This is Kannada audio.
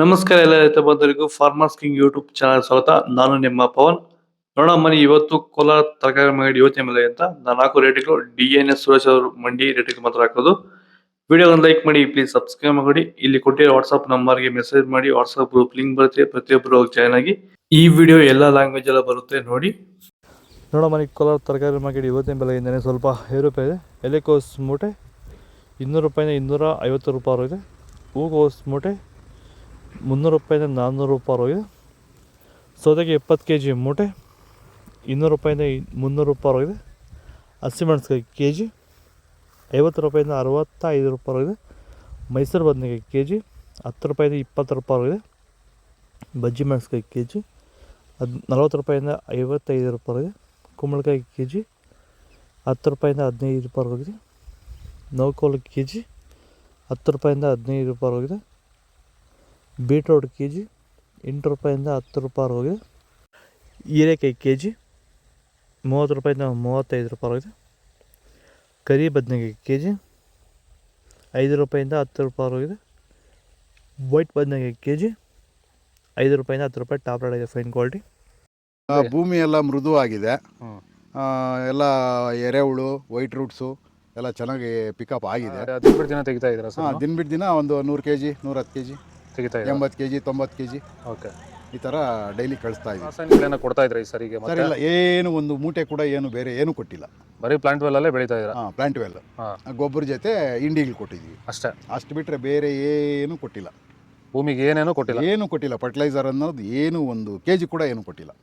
ನಮಸ್ಕಾರ ಎಲ್ಲ ರೈತ ಬಂಧುಗಳಿಗೂ ಫಾರ್ಮರ್ಸ್ ಕಿಂಗ್ ಯೂಟ್ಯೂಬ್ ಚಾನಲ್ ಸ್ವಾಗತ. ನಾನು ನಿಮ್ಮ ಪವನ್. ನೋಡೋಣ ಮನಿ ಇವತ್ತು ಕೋಲಾರ ತರಕಾರಿ ಮಂಡಿ ಯೋಚನೆ ಮೇಲೆ ಅಂತ ನಾನು ಹಾಕೋ ರೇಟ್ಗಳು DNS ಸುರೇಶ್ ಅವರು ಮಂಡಿ ರೇಟ್ಗೆ ಮಾತ್ರ ಹಾಕೋದು. ವಿಡಿಯೋ ಒಂದು ಲೈಕ್ ಮಾಡಿ, ಪ್ಲೀಸ್ ಸಬ್ಸ್ಕ್ರೈಬ್ ಮಾಡಿ. ಇಲ್ಲಿ ಕೊಟ್ಟಿರೋ ವಾಟ್ಸ್ಆಪ್ ನಂಬರ್ಗೆ ಮೆಸೇಜ್ ಮಾಡಿ, ವಾಟ್ಸ್ಆಪ್ ಗ್ರೂಪ್ ಲಿಂಕ್ ಬರುತ್ತೆ, ಪ್ರತಿಯೊಬ್ಬರು ಜಾಯ್ನ್ ಆಗಿ. ಈ ವಿಡಿಯೋ ಎಲ್ಲ ಲ್ಯಾಂಗ್ವೇಜ್ ಎಲ್ಲ ಬರುತ್ತೆ ನೋಡಿ. ನೋಡೋ ಮನಿ ಕೋಲಾರ ತರಕಾರಿ ಮಾರ್ಕೆಟ್ ಇವತ್ತಿನ ಬೆಲೆಯಿಂದನೇ ಸ್ವಲ್ಪ ಏರುಪೇರು ಇದೆ. ಎಲೆಕೋಸ್ ಮೂಟೆ 200 ರೂಪಾಯಿಂದ 250 ರೂಪಾಯಿ ಇದೆ. ಹೂಕೋಸ್ ಮೂಟೆ 300 ರೂಪಾಯಿಂದ 400 ರೂಪಾಯಿ ಹೋಗಿದೆ. ಸೌದೆಗೆ 20 kg ಮೂಟೆ 200 ರೂಪಾಯಿಂದ 300 ರೂಪಾಯಿ ಹೋಗಿದೆ. ಹಸಿಮೆಣಸಿನಕಾಯಿ kg 50 ರೂಪಾಯಿಂದ 65 ರೂಪಾಯಿ ಹೋಗಿದೆ. ಮೈಸೂರು ಬದನೆಕಾಯಿ kg 10 ರೂಪಾಯಿಂದ 20 ರೂಪಾಯಿ ಹೋಗಿದೆ. ಬಜ್ಜಿ ಮೆಣಸಿನಕಾಯಿ kg 40 ರೂಪಾಯಿಂದ 55 ರೂಪಾಯಿ ಹೋಗಿದೆ. ಕುಂಬಳಕಾಯಿ kg 10 ರೂಪಾಯಿಂದ 15 ರೂಪಾಯಿ ಹೋಗಿದೆ. ನೌಕೋಲು kg 10 ರೂಪಾಯಿಂದ 15 ರೂಪಾಯಿ ಹೋಗಿದೆ. ಬೀಟ್ರೋಟ್ kg 8 ರೂಪಾಯಿಂದ 10 ರೂಪಾಯಿ ಹೋಗಿದೆ. ಹೀರೆಕಾಯಿ kg 30 ರೂಪಾಯಿಂದ 35 ರೂಪಾಯಿ ಹೋಗಿದೆ. ಕರಿ ಬದನೆಕಾಯಿ kg 5 ರೂಪಾಯಿಂದ 10 ರೂಪಾಯಿ ಹೋಗಿದೆ. ವೈಟ್ ಬದನೆಕಾಯಿ kg 5 ರೂಪಾಯಿಂದ 10 ರೂಪಾಯಿ ಟಾಪ್ ರೇಟ್ ಇದೆ, ಫೈನ್ ಕ್ವಾಲಿಟಿ. ಭೂಮಿ ಎಲ್ಲ ಮೃದುವಾಗಿದೆ. ಎಲ್ಲ ಎರೆಹುಳು, ವೈಟ್ ರೂಟ್ಸು ಎಲ್ಲ ಚೆನ್ನಾಗಿ ಪಿಕಪ್ ಆಗಿದೆ. ದಿನ ಬಿಟ್ಟು ದಿನ ತೆಗಿತಾ ಇದ್ದೀರಾ ಸರ್? ದಿನ ಬಿಟ್ಟು ದಿನ ಒಂದು 100 kg 110 kg ತೆಗಿತಾ 80 kg 90 kg ಓಕೆ. ಈ ಥರ ಡೈಲಿ ಕಳಿಸ್ತಾ ಇದ್ದೀವಿ. ರಾಸಾಯನಿಕಗಳನ್ನ ಕೊಡ್ತಾ ಇದ್ರಾ ಈ ಸರಿಗೆ? ಸರ್ ಇಲ್ಲ, ಏನು ಒಂದು ಮೂಟೆ ಕೂಡ ಏನು ಬೇರೆ ಏನು ಕೊಟ್ಟಿಲ್ಲ. ಬರೀ ಪ್ಲಾಂಟ್ ವೆಲ್ಲಲ್ಲೇ ಬೆಳೀತಾ ಇದ್ದೀರಾ? ಪ್ಲಾಂಟ್ ವೆಲ್ ಗೊಬ್ಬರ ಜೊತೆ ಇಂಡಿಗಳು ಕೊಟ್ಟಿದ್ದೀವಿ ಅಷ್ಟೇ. ಅಷ್ಟು ಬಿಟ್ಟರೆ ಬೇರೆ ಏನು ಕೊಟ್ಟಿಲ್ಲ. ಭೂಮಿಗೆ ಏನೇನು ಕೊಟ್ಟಿಲ್ಲ? ಏನು ಕೊಟ್ಟಿಲ್ಲ. ಫರ್ಟಿಲೈಸರ್ ಅನ್ನೋದು ಏನು ಒಂದು kg ಕೂಡ ಏನು ಕೊಟ್ಟಿಲ್ಲ.